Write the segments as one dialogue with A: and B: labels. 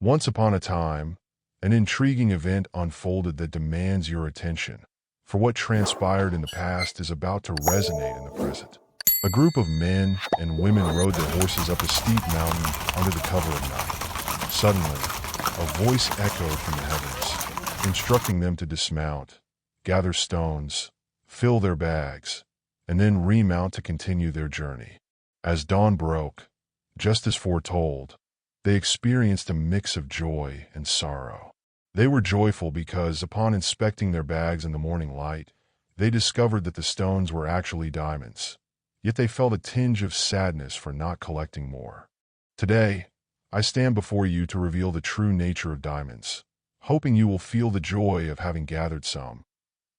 A: Once upon a time, an intriguing event unfolded that demands your attention, for what transpired in the past is about to resonate in the present. A group of men and women rode their horses up a steep mountain under the cover of night. Suddenly, a voice echoed from the heavens, instructing them to dismount, gather stones, fill their bags, and then remount to continue their journey. As dawn broke, just as foretold, they experienced a mix of joy and sorrow. They were joyful because, upon inspecting their bags in the morning light, they discovered that the stones were actually diamonds. Yet they felt a tinge of sadness for not collecting more. Today, I stand before you to reveal the true nature of diamonds, hoping you will feel the joy of having gathered some,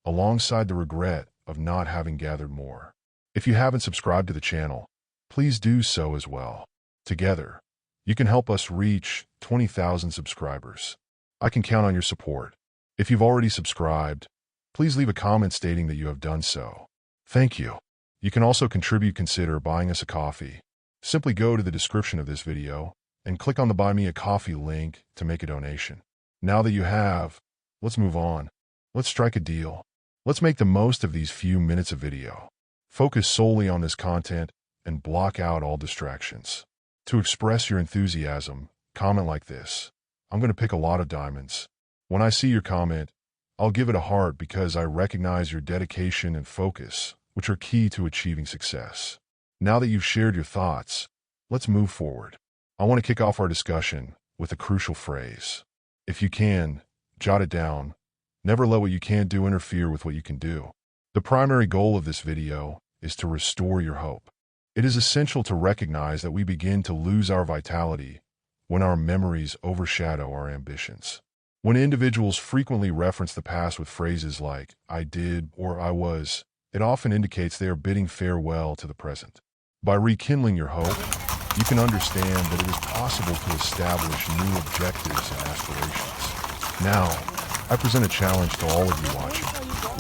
A: alongside the regret of not having gathered more. If you haven't subscribed to the channel, please do so as well. Together, you can help us reach 20,000 subscribers. I can count on your support. If you've already subscribed, please leave a comment stating that you have done so. Thank you. You can also consider buying us a coffee. Simply go to the description of this video and click on the Buy Me a Coffee link to make a donation. Now that you have, let's move on. Let's strike a deal. Let's make the most of these few minutes of video. Focus solely on this content and block out all distractions. To express your enthusiasm, comment like this: I'm going to pick a lot of diamonds. When I see your comment, I'll give it a heart because I recognize your dedication and focus, which are key to achieving success. Now that you've shared your thoughts, let's move forward. I want to kick off our discussion with a crucial phrase. If you can, jot it down. Never let what you can't do interfere with what you can do. The primary goal of this video is to restore your hope. It is essential to recognize that we begin to lose our vitality when our memories overshadow our ambitions. When individuals frequently reference the past with phrases like, I did or I was, it often indicates they are bidding farewell to the present. By rekindling your hope, you can understand that it is possible to establish new objectives and aspirations. Now, I present a challenge to all of you watching.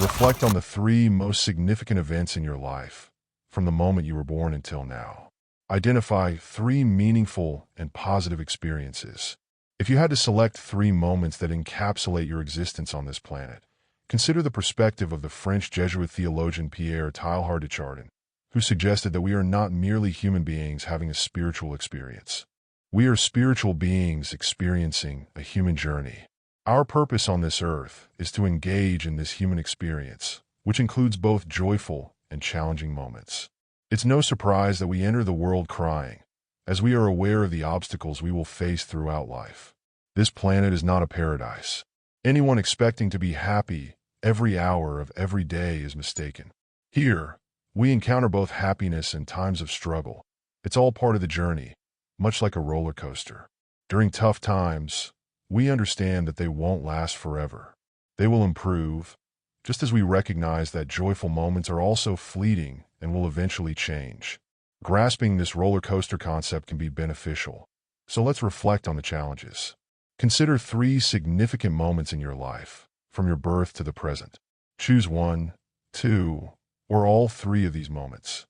A: Reflect on the 3 most significant events in your life, from the moment you were born until now. Identify 3 meaningful and positive experiences. If you had to select 3 moments that encapsulate your existence on this planet, consider the perspective of the French Jesuit theologian Pierre Teilhard de Chardin, who suggested that we are not merely human beings having a spiritual experience. We are spiritual beings experiencing a human journey. Our purpose on this earth is to engage in this human experience, which includes both joyful and challenging moments. It's no surprise that we enter the world crying, as we are aware of the obstacles we will face throughout life. This planet is not a paradise. Anyone expecting to be happy every hour of every day is mistaken. Here, we encounter both happiness and times of struggle. It's all part of the journey, much like a roller coaster. During tough times, we understand that they won't last forever. They will improve, just as we recognize that joyful moments are also fleeting and will eventually change. Grasping this roller coaster concept can be beneficial, so let's reflect on the challenges. Consider 3 significant moments in your life, from your birth to the present. Choose 1, 2, or all 3 of these moments.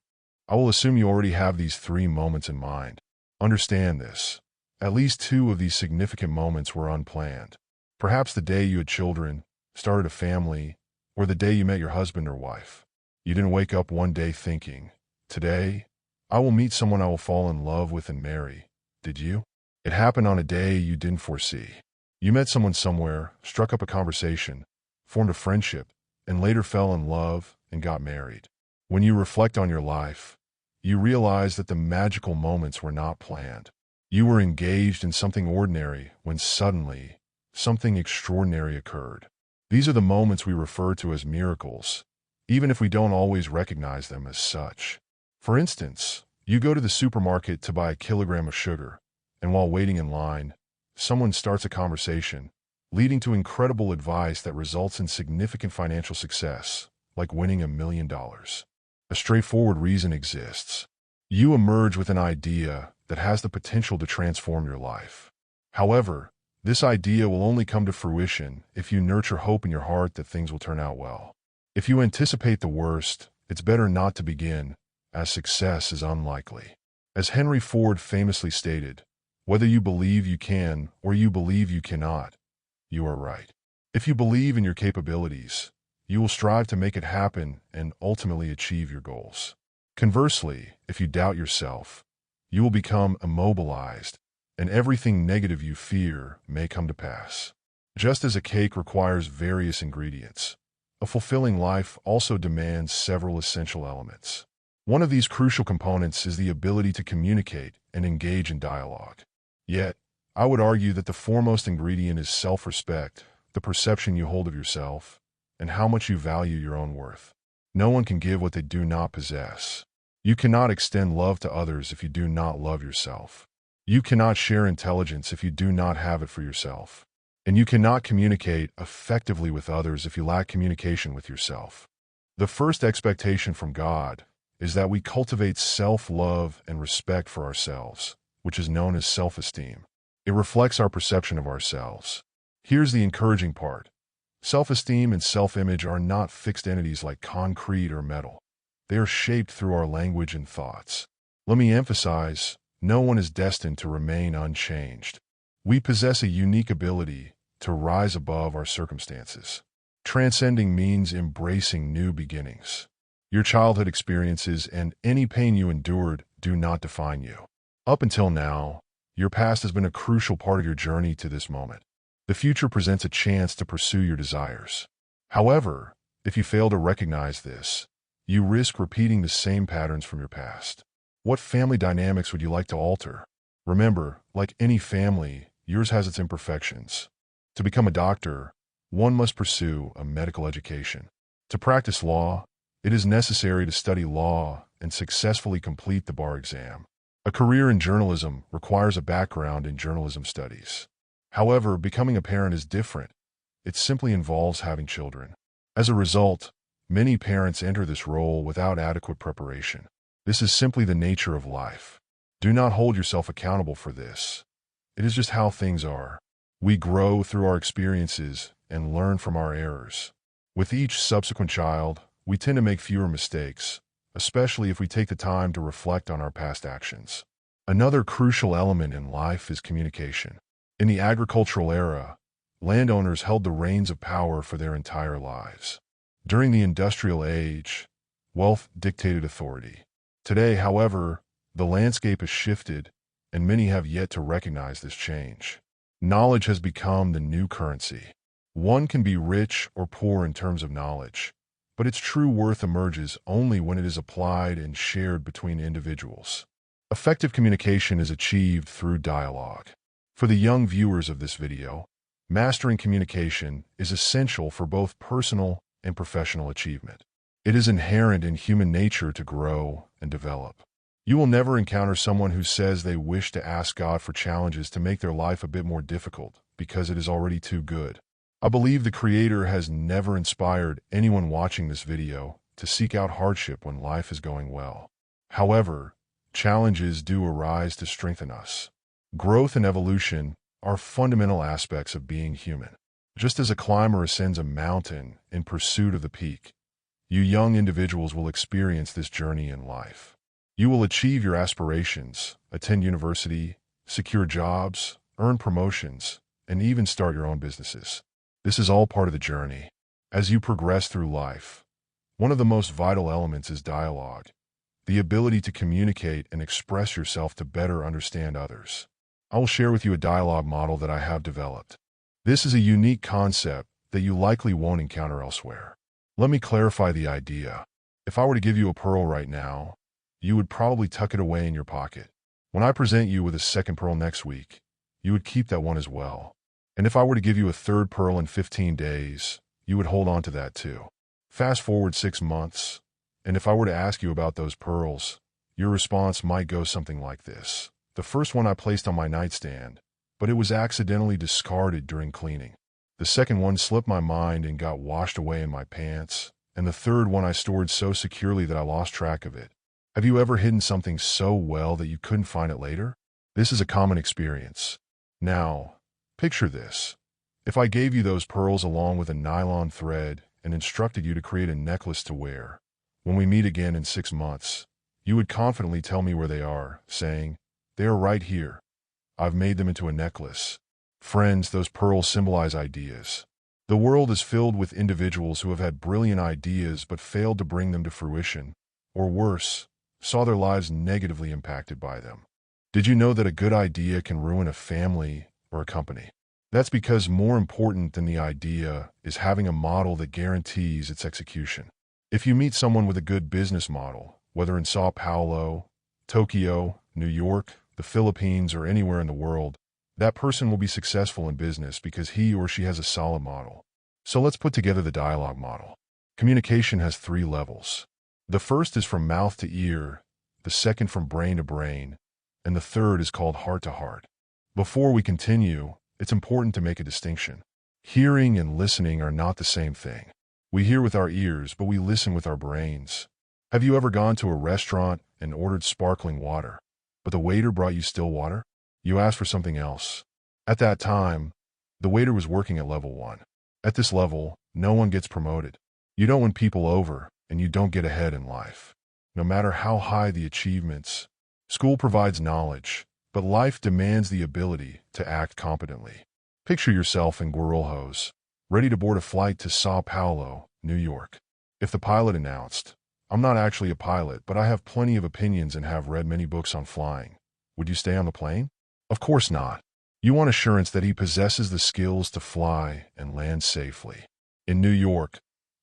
A: I will assume you already have these 3 moments in mind. Understand this. At least 2 of these significant moments were unplanned. Perhaps the day you had children, started a family, or the day you met your husband or wife. You didn't wake up one day thinking, today, I will meet someone I will fall in love with and marry. Did you? It happened on a day you didn't foresee. You met someone somewhere, struck up a conversation, formed a friendship, and later fell in love and got married. When you reflect on your life, you realize that the magical moments were not planned. You were engaged in something ordinary when suddenly, something extraordinary occurred. These are the moments we refer to as miracles, even if we don't always recognize them as such. For instance, you go to the supermarket to buy a kilogram of sugar, and while waiting in line, someone starts a conversation, leading to incredible advice that results in significant financial success, like winning $1 million. A straightforward reason exists. You emerge with an idea that has the potential to transform your life. However, this idea will only come to fruition if you nurture hope in your heart that things will turn out well. If you anticipate the worst, it's better not to begin, as success is unlikely. As Henry Ford famously stated, Whether you believe you can or you believe you cannot, you are right. If you believe in your capabilities, you will strive to make it happen and ultimately achieve your goals. Conversely, if you doubt yourself, you will become immobilized, and everything negative you fear may come to pass. Just as a cake requires various ingredients, a fulfilling life also demands several essential elements. One of these crucial components is the ability to communicate and engage in dialogue. Yet, I would argue that the foremost ingredient is self-respect, the perception you hold of yourself, and how much you value your own worth. No one can give what they do not possess. You cannot extend love to others if you do not love yourself. You cannot share intelligence if you do not have it for yourself. And you cannot communicate effectively with others if you lack communication with yourself. The first expectation from God is that we cultivate self-love and respect for ourselves, which is known as self-esteem. It reflects our perception of ourselves. Here's the encouraging part. Self-esteem and self-image are not fixed entities like concrete or metal. They are shaped through our language and thoughts. Let me emphasize, no one is destined to remain unchanged. We possess a unique ability to rise above our circumstances. Transcending means embracing new beginnings. Your childhood experiences and any pain you endured do not define you. Up until now, your past has been a crucial part of your journey to this moment. The future presents a chance to pursue your desires. However, if you fail to recognize this, you risk repeating the same patterns from your past. What family dynamics would you like to alter? Remember, like any family, yours has its imperfections. To become a doctor, one must pursue a medical education. To practice law, it is necessary to study law and successfully complete the bar exam. A career in journalism requires a background in journalism studies. However, becoming a parent is different. It simply involves having children. As a result, many parents enter this role without adequate preparation. This is simply the nature of life. Do not hold yourself accountable for this. It is just how things are. We grow through our experiences and learn from our errors. With each subsequent child, we tend to make fewer mistakes, especially if we take the time to reflect on our past actions. Another crucial element in life is communication. In the agricultural era, landowners held the reins of power for their entire lives. During the industrial age, wealth dictated authority. Today, however, the landscape has shifted, and many have yet to recognize this change. Knowledge has become the new currency. One can be rich or poor in terms of knowledge, but its true worth emerges only when it is applied and shared between individuals. Effective communication is achieved through dialogue. For the young viewers of this video, mastering communication is essential for both personal and professional achievement. It is inherent in human nature to grow and develop. You will never encounter someone who says they wish to ask God for challenges to make their life a bit more difficult because it is already too good. I believe the Creator has never inspired anyone watching this video to seek out hardship when life is going well. However, challenges do arise to strengthen us. Growth and evolution are fundamental aspects of being human. Just as a climber ascends a mountain in pursuit of the peak, you young individuals will experience this journey in life. You will achieve your aspirations, attend university, secure jobs, earn promotions, and even start your own businesses. This is all part of the journey. As you progress through life, one of the most vital elements is dialogue, the ability to communicate and express yourself to better understand others. I will share with you a dialogue model that I have developed. This is a unique concept that you likely won't encounter elsewhere. Let me clarify the idea. If I were to give you a pearl right now, you would probably tuck it away in your pocket. When I present you with a second pearl next week, you would keep that one as well. And if I were to give you a third pearl in 15 days, you would hold on to that too. Fast forward 6 months, and if I were to ask you about those pearls, your response might go something like this. The first one I placed on my nightstand, but it was accidentally discarded during cleaning. The second one slipped my mind and got washed away in my pants, and the third one I stored so securely that I lost track of it. Have you ever hidden something so well that you couldn't find it later? This is a common experience. Now, picture this. If I gave you those pearls along with a nylon thread and instructed you to create a necklace to wear, when we meet again in 6 months, you would confidently tell me where they are, saying, "They are right here. I've made them into a necklace. Friends, those pearls symbolize ideas. The world is filled with individuals who have had brilliant ideas but failed to bring them to fruition, or worse, saw their lives negatively impacted by them. Did you know that a good idea can ruin a family or a company? That's because more important than the idea is having a model that guarantees its execution. If you meet someone with a good business model, whether in Sao Paulo, Tokyo, New York, the Philippines, or anywhere in the world, that person will be successful in business because he or she has a solid model. So let's put together the dialogue model. Communication has 3 levels. The first is from mouth to ear, the second from brain to brain, and the third is called heart to heart. Before we continue, it's important to make a distinction. Hearing and listening are not the same thing. We hear with our ears, but we listen with our brains. Have you ever gone to a restaurant and ordered sparkling water, but the waiter brought you still water? You asked for something else. At that time, the waiter was working at level 1. At this level, no one gets promoted. You don't win people over, and you don't get ahead in life. No matter how high the achievements, school provides knowledge, but life demands the ability to act competently. Picture yourself in Guarulhos, ready to board a flight to Sao Paulo, New York. If the pilot announced, "I'm not actually a pilot, but I have plenty of opinions and have read many books on flying," would you stay on the plane? Of course not. You want assurance that he possesses the skills to fly and land safely. In New York,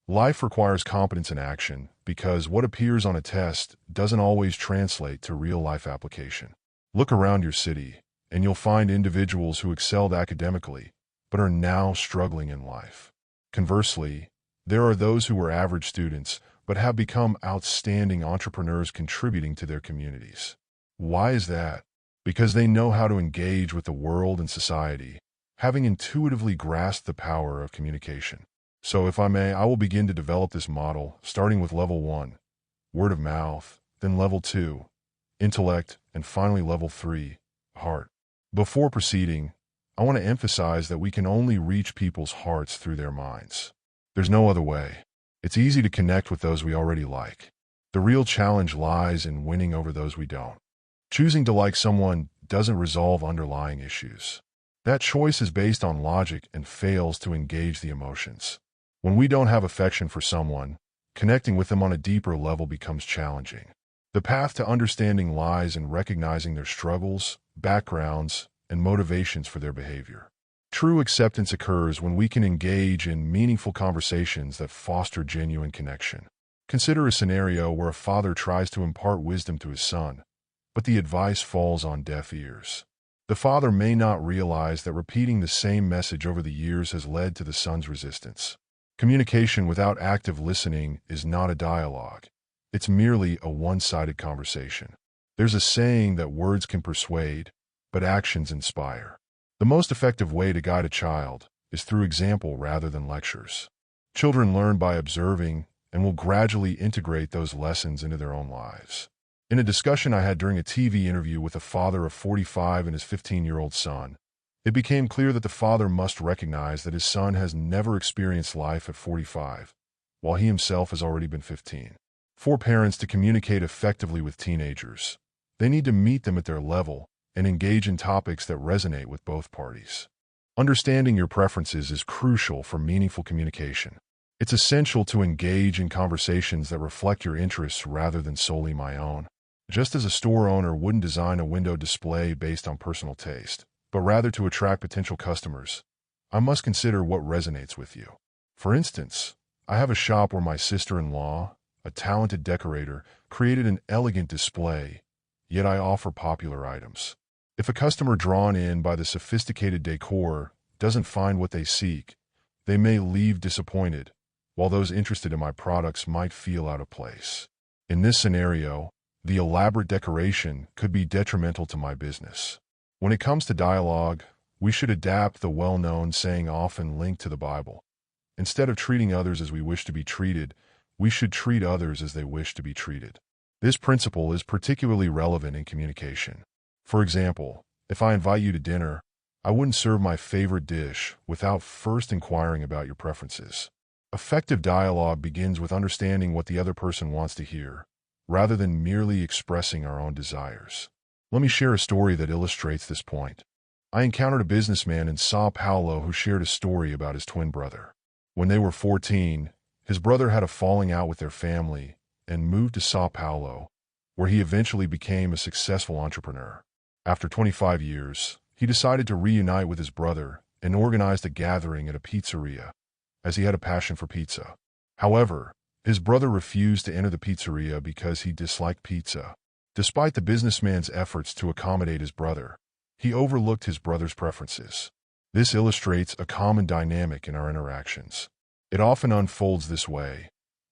A: life requires competence in action because what appears on a test doesn't always translate to real-life application. Look around your city, and you'll find individuals who excelled academically but are now struggling in life. Conversely, there are those who were average students but have become outstanding entrepreneurs contributing to their communities. Why is that? Because they know how to engage with the world and society, having intuitively grasped the power of communication. So if I may, I will begin to develop this model, starting with level 1, word of mouth, then level 2, intellect, and finally level 3, heart. Before proceeding, I want to emphasize that we can only reach people's hearts through their minds. There's no other way. It's easy to connect with those we already like. The real challenge lies in winning over those we don't. Choosing to like someone doesn't resolve underlying issues. That choice is based on logic and fails to engage the emotions. When we don't have affection for someone, connecting with them on a deeper level becomes challenging. The path to understanding lies in recognizing their struggles, backgrounds, and motivations for their behavior. True acceptance occurs when we can engage in meaningful conversations that foster genuine connection. Consider a scenario where a father tries to impart wisdom to his son, but the advice falls on deaf ears. The father may not realize that repeating the same message over the years has led to the son's resistance. Communication without active listening is not a dialogue. It's merely a one-sided conversation. There's a saying that words can persuade, but actions inspire. The most effective way to guide a child is through example rather than lectures. Children learn by observing and will gradually integrate those lessons into their own lives. In a discussion I had during a TV interview with a father of 45 and his 15-year-old son, it became clear that the father must recognize that his son has never experienced life at 45, while he himself has already been 15. For parents to communicate effectively with teenagers, they need to meet them at their level and engage in topics that resonate with both parties. Understanding your preferences is crucial for meaningful communication. It's essential to engage in conversations that reflect your interests rather than solely my own. Just as a store owner wouldn't design a window display based on personal taste, but rather to attract potential customers, I must consider what resonates with you. For instance, I have a shop where my sister-in-law, a talented decorator, created an elegant display, yet I offer popular items. If a customer drawn in by the sophisticated decor doesn't find what they seek, they may leave disappointed, while those interested in my products might feel out of place. In this scenario, the elaborate decoration could be detrimental to my business. When it comes to dialogue, we should adapt the well-known saying often linked to the Bible. Instead of treating others as we wish to be treated, we should treat others as they wish to be treated. This principle is particularly relevant in communication. For example, if I invite you to dinner, I wouldn't serve my favorite dish without first inquiring about your preferences. Effective dialogue begins with understanding what the other person wants to hear, rather than merely expressing our own desires. Let me share a story that illustrates this point. I encountered a businessman in Sao Paulo who shared a story about his twin brother. When they were 14, his brother had a falling out with their family and moved to Sao Paulo, where he eventually became a successful entrepreneur. After 25 years, he decided to reunite with his brother and organized a gathering at a pizzeria, as he had a passion for pizza. However, his brother refused to enter the pizzeria because he disliked pizza. Despite the businessman's efforts to accommodate his brother, he overlooked his brother's preferences. This illustrates a common dynamic in our interactions. It often unfolds this way.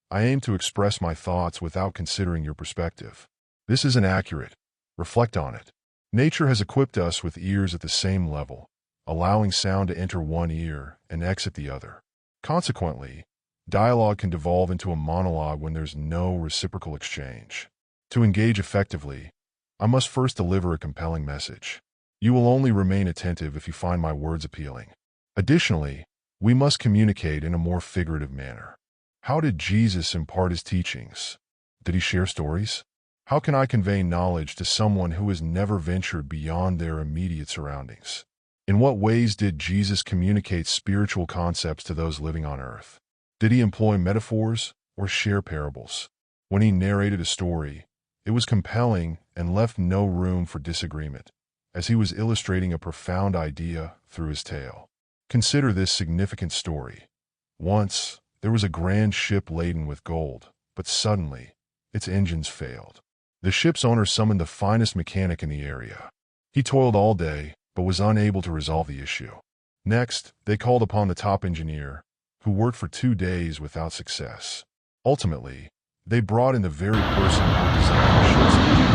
A: I aim to express my thoughts without considering your perspective. This isn't accurate. Reflect on it. Nature has equipped us with ears at the same level, allowing sound to enter one ear and exit the other. Consequently, dialogue can devolve into a monologue when there's no reciprocal exchange. To engage effectively, I must first deliver a compelling message. You will only remain attentive if you find my words appealing. Additionally, we must communicate in a more figurative manner. How did Jesus impart his teachings? Did he share stories? How can I convey knowledge to someone who has never ventured beyond their immediate surroundings? In what ways did Jesus communicate spiritual concepts to those living on earth? Did he employ metaphors or share parables? When he narrated a story, it was compelling and left no room for disagreement, as he was illustrating a profound idea through his tale. Consider this significant story. Once, there was a grand ship laden with gold, but suddenly, its engines failed. The ship's owner summoned the finest mechanic in the area. He toiled all day, but was unable to resolve the issue. Next, they called upon the top engineer, who worked for 2 days without success. Ultimately, they brought in the very person who designed the ship's engine.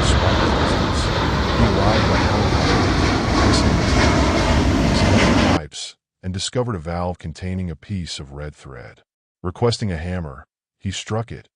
A: Despite resistance, he arrived by helicopter, listening to examining pipes, and discovered a valve containing a piece of red thread. Requesting a hammer, he struck it,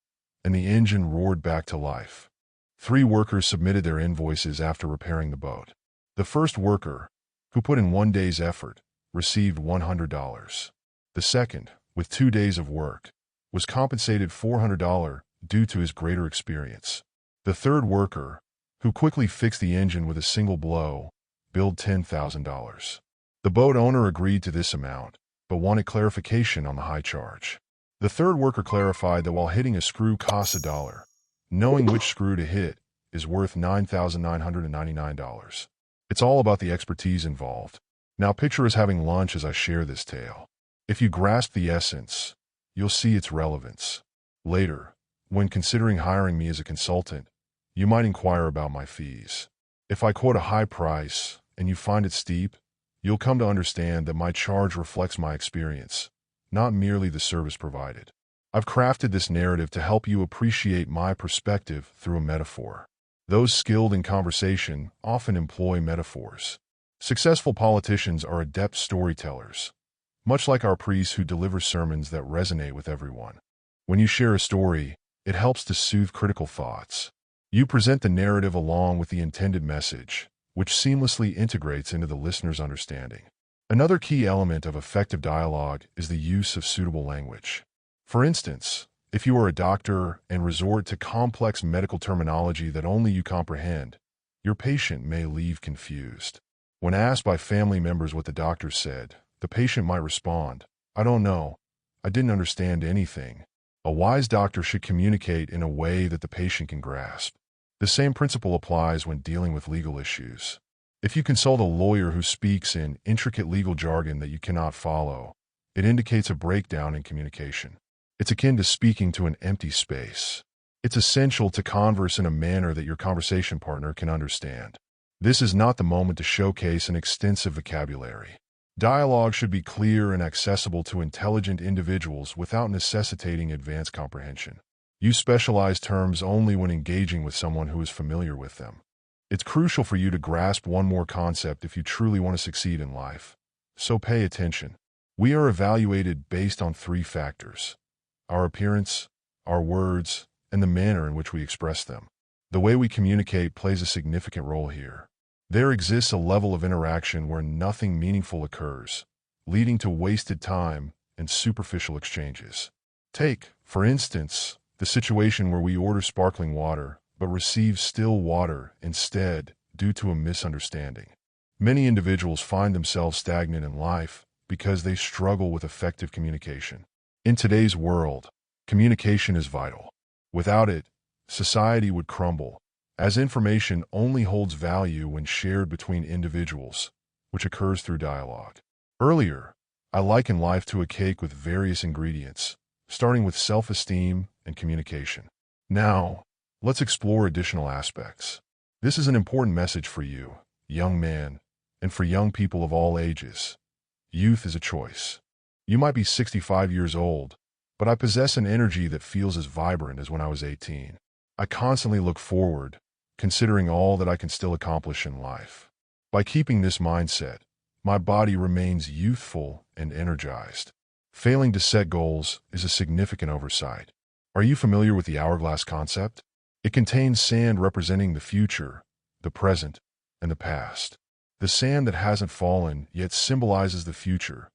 A: and the engine roared back to life. 3 workers submitted their invoices after repairing the boat. The first worker, who put in 1 day's effort, received $100. The second, with 2 days of work, was compensated $400 due to his greater experience. The third worker, who quickly fixed the engine with a single blow, billed $10,000. The boat owner agreed to this amount, but wanted clarification on the high charge. The third worker clarified that while hitting a screw costs $1, knowing which screw to hit is worth $9,999. It's all about the expertise involved. Now picture us having lunch as I share this tale. If you grasp the essence, you'll see its relevance. Later, when considering hiring me as a consultant, you might inquire about my fees. If I quote a high price and you find it steep, you'll come to understand that my charge reflects my experience, not merely the service provided. I've crafted this narrative to help you appreciate my perspective through a metaphor. Those skilled in conversation often employ metaphors. Successful politicians are adept storytellers, much like our priests who deliver sermons that resonate with everyone. When you share a story, it helps to soothe critical thoughts. You present the narrative along with the intended message, which seamlessly integrates into the listener's understanding. Another key element of effective dialogue is the use of suitable language. For instance, if you are a doctor and resort to complex medical terminology that only you comprehend, your patient may leave confused. When asked by family members what the doctor said, the patient might respond, "I don't know. I didn't understand anything." A wise doctor should communicate in a way that the patient can grasp. The same principle applies when dealing with legal issues. If you consult a lawyer who speaks in intricate legal jargon that you cannot follow, it indicates a breakdown in communication. It's akin to speaking to an empty space. It's essential to converse in a manner that your conversation partner can understand. This is not the moment to showcase an extensive vocabulary. Dialogue should be clear and accessible to intelligent individuals without necessitating advanced comprehension. Use specialized terms only when engaging with someone who is familiar with them. It's crucial for you to grasp one more concept if you truly want to succeed in life. So pay attention. We are evaluated based on 3 factors: our appearance, our words, and the manner in which we express them. The way we communicate plays a significant role here. There exists a level of interaction where nothing meaningful occurs, leading to wasted time and superficial exchanges. Take, for instance, the situation where we order sparkling water but receive still water instead, due to a misunderstanding. Many individuals find themselves stagnant in life because they struggle with effective communication. In today's world, communication is vital. Without it, society would crumble, as information only holds value when shared between individuals, which occurs through dialogue. Earlier, I likened life to a cake with various ingredients, starting with self-esteem and communication. Now, let's explore additional aspects. This is an important message for you, young man, and for young people of all ages. Youth is a choice. You might be 65 years old, but I possess an energy that feels as vibrant as when I was 18. I constantly look forward, considering all that I can still accomplish in life. By keeping this mindset, my body remains youthful and energized. Failing to set goals is a significant oversight. Are you familiar with the hourglass concept? It contains sand representing the future, the present, and the past. The sand that hasn't fallen yet symbolizes the future.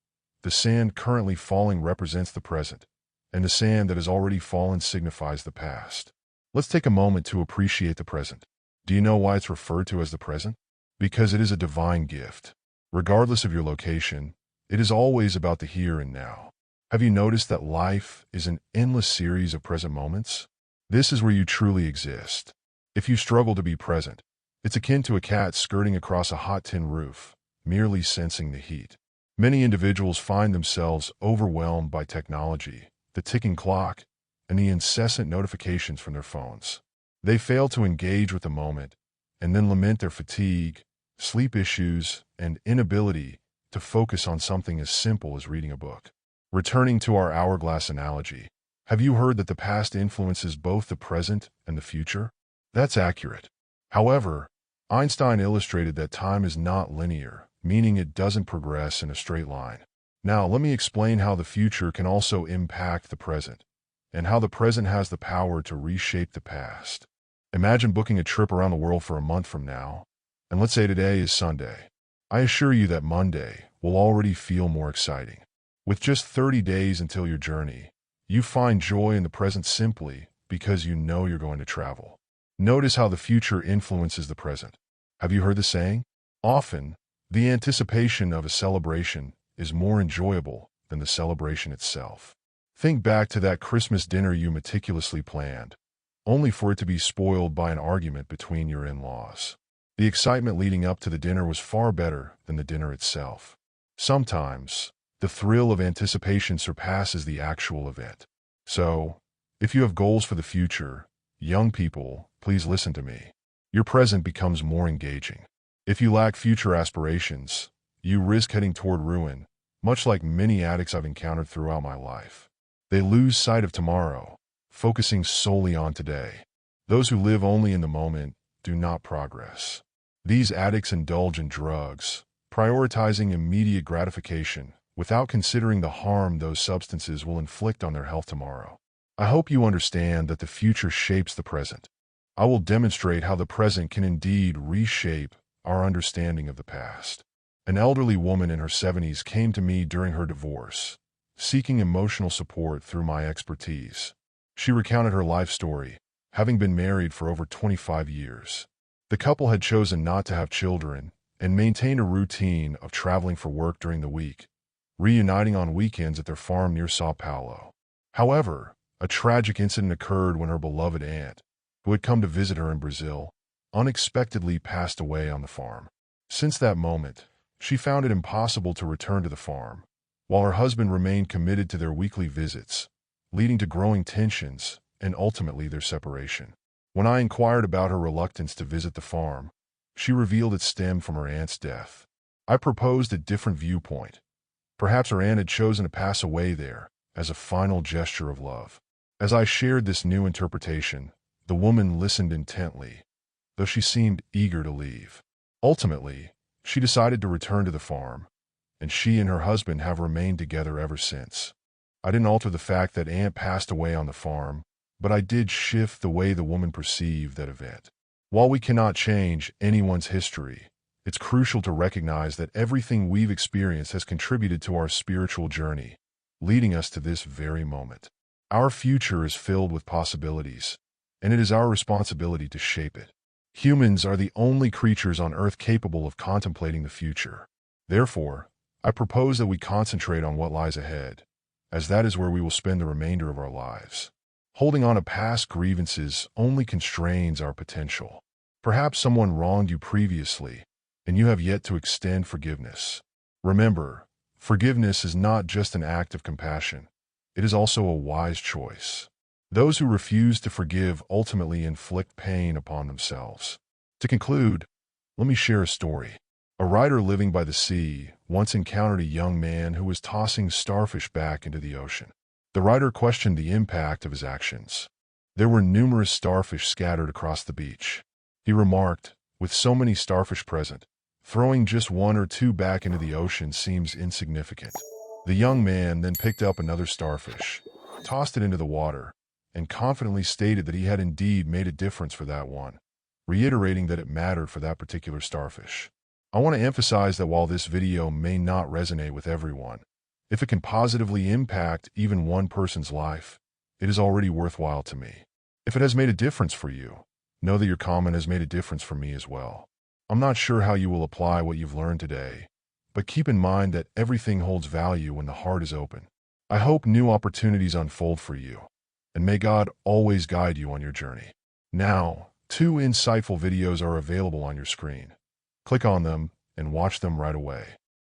A: The sand currently falling represents the present, and the sand that has already fallen signifies the past. Let's take a moment to appreciate the present. Do you know why it's referred to as the present? Because it is a divine gift. Regardless of your location, it is always about the here and now. Have you noticed that life is an endless series of present moments? This is where you truly exist. If you struggle to be present, it's akin to a cat skirting across a hot tin roof, merely sensing the heat. Many individuals find themselves overwhelmed by technology, the ticking clock, and the incessant notifications from their phones. They fail to engage with the moment and then lament their fatigue, sleep issues, and inability to focus on something as simple as reading a book. Returning to our hourglass analogy, have you heard that the past influences both the present and the future? That's accurate. However, Einstein illustrated that time is not linear, meaning it doesn't progress in a straight line. Now, let me explain how the future can also impact the present, and how the present has the power to reshape the past. Imagine booking a trip around the world for a month from now, and let's say today is Sunday. I assure you that Monday will already feel more exciting. With just 30 days until your journey, you find joy in the present simply because you know you're going to travel. Notice how the future influences the present. Have you heard the saying? Often, the anticipation of a celebration is more enjoyable than the celebration itself. Think back to that Christmas dinner you meticulously planned, only for it to be spoiled by an argument between your in-laws. The excitement leading up to the dinner was far better than the dinner itself. Sometimes, the thrill of anticipation surpasses the actual event. So, if you have goals for the future, young people, please listen to me. Your present becomes more engaging. If you lack future aspirations, you risk heading toward ruin, much like many addicts I've encountered throughout my life. They lose sight of tomorrow, focusing solely on today. Those who live only in the moment do not progress. These addicts indulge in drugs, prioritizing immediate gratification without considering the harm those substances will inflict on their health tomorrow. I hope you understand that the future shapes the present. I will demonstrate how the present can indeed reshape our understanding of the past. An elderly woman in her 70s came to me during her divorce, seeking emotional support through my expertise. She recounted her life story, having been married for over 25 years. The couple had chosen not to have children and maintained a routine of traveling for work during the week, reuniting on weekends at their farm near Sao Paulo. However, a tragic incident occurred when her beloved aunt, who had come to visit her in Brazil, unexpectedly passed away on the farm. Since that moment, she found it impossible to return to the farm, while her husband remained committed to their weekly visits, leading to growing tensions and ultimately their separation. When I inquired about her reluctance to visit the farm, she revealed it stemmed from her aunt's death. I proposed a different viewpoint. Perhaps her aunt had chosen to pass away there as a final gesture of love. As I shared this new interpretation, the woman listened intently, though she seemed eager to leave. Ultimately, she decided to return to the farm, and she and her husband have remained together ever since. I didn't alter the fact that Aunt passed away on the farm, but I did shift the way the woman perceived that event. While we cannot change anyone's history, it's crucial to recognize that everything we've experienced has contributed to our spiritual journey, leading us to this very moment. Our future is filled with possibilities, and it is our responsibility to shape it. Humans are the only creatures on Earth capable of contemplating the future. Therefore, I propose that we concentrate on what lies ahead, as that is where we will spend the remainder of our lives. Holding on to past grievances only constrains our potential. Perhaps someone wronged you previously, and you have yet to extend forgiveness. Remember, forgiveness is not just an act of compassion. It is also a wise choice. Those who refuse to forgive ultimately inflict pain upon themselves. To conclude, let me share a story. A writer living by the sea once encountered a young man who was tossing starfish back into the ocean. The writer questioned the impact of his actions. There were numerous starfish scattered across the beach. He remarked, "With so many starfish present, throwing just one or two back into the ocean seems insignificant." The young man then picked up another starfish, tossed it into the water, and confidently stated that he had indeed made a difference for that one, reiterating that it mattered for that particular starfish. I want to emphasize that while this video may not resonate with everyone, if it can positively impact even one person's life, it is already worthwhile to me. If it has made a difference for you, know that your comment has made a difference for me as well. I'm not sure how you will apply what you've learned today, but keep in mind that everything holds value when the heart is open. I hope new opportunities unfold for you, and may God always guide you on your journey. Now, 2 insightful videos are available on your screen. Click on them and watch them right away.